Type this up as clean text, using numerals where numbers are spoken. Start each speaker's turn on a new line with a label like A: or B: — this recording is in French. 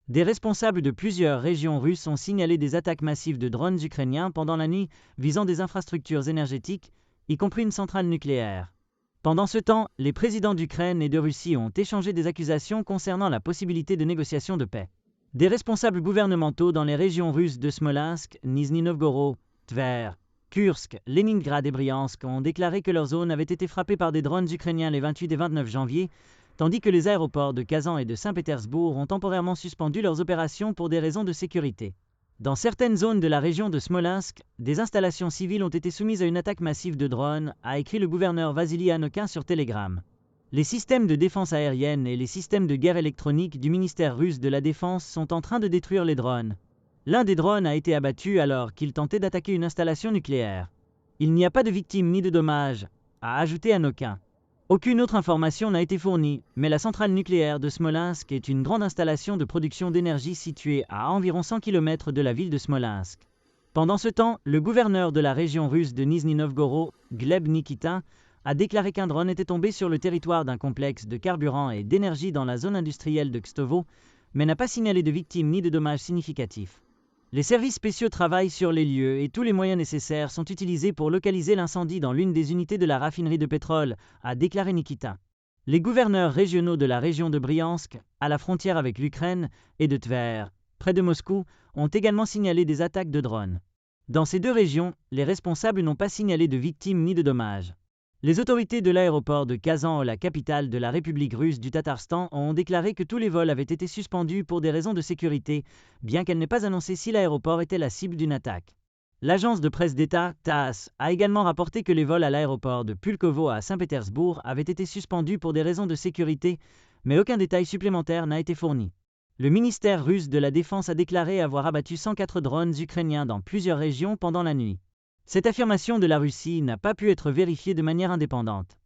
A: Des responsables de plusieurs régions russes ont signalé des attaques massives de drones ukrainiens pendant la nuit visant des infrastructures énergétiques, y compris une centrale nucléaire. Pendant ce temps, les présidents d'Ukraine et de Russie ont échangé des accusations concernant la possibilité de négociations de paix. Des responsables gouvernementaux dans les régions russes de Smolensk, Nizhny Novgorod, Tver, Kursk, Leningrad et Bryansk ont déclaré que leurs zones avaient été frappées par des drones ukrainiens les 28 et 29 janvier, tandis que les aéroports de Kazan et de Saint-Pétersbourg ont temporairement suspendu leurs opérations pour des raisons de sécurité. Dans certaines zones de la région de Smolensk, des installations civiles ont été soumises à une attaque massive de drones, a écrit le gouverneur Vassili Anokin sur Telegram. Les systèmes de défense aérienne et les systèmes de guerre électronique du ministère russe de la Défense sont en train de détruire les drones. L'un des drones a été abattu alors qu'il tentait d'attaquer une installation nucléaire. Il n'y a pas de victimes ni de dommages, a ajouté Anokin. Aucune autre information n'a été fournie, mais la centrale nucléaire de Smolensk est une grande installation de production d'énergie située à environ 100 km de la ville de Smolensk. Pendant ce temps, le gouverneur de la région russe de Nizhny Novgorod, Gleb Nikitin, a déclaré qu'un drone était tombé sur le territoire d'un complexe de carburant et d'énergie dans la zone industrielle de Kstovo, mais n'a pas signalé de victimes ni de dommages significatifs. Les services spéciaux travaillent sur les lieux et tous les moyens nécessaires sont utilisés pour localiser l'incendie dans l'une des unités de la raffinerie de pétrole, a déclaré Nikitin. Les gouverneurs régionaux de la région de Bryansk, à la frontière avec l'Ukraine, et de Tver, près de Moscou, ont également signalé des attaques de drones. Dans ces deux régions, les responsables n'ont pas signalé de victimes ni de dommages. Les autorités de l'aéroport de Kazan, la capitale de la République russe du Tatarstan, ont déclaré que tous les vols avaient été suspendus pour des raisons de sécurité, bien qu'elle n'ait pas annoncé si l'aéroport était la cible d'une attaque. L'agence de presse d'État, TASS, a également rapporté que les vols à l'aéroport de Pulkovo à Saint-Pétersbourg avaient été suspendus pour des raisons de sécurité, mais aucun détail supplémentaire n'a été fourni. Le ministère russe de la Défense a déclaré avoir abattu 104 drones ukrainiens dans plusieurs régions pendant la nuit. Cette affirmation de la Russie n'a pas pu être vérifiée de manière indépendante.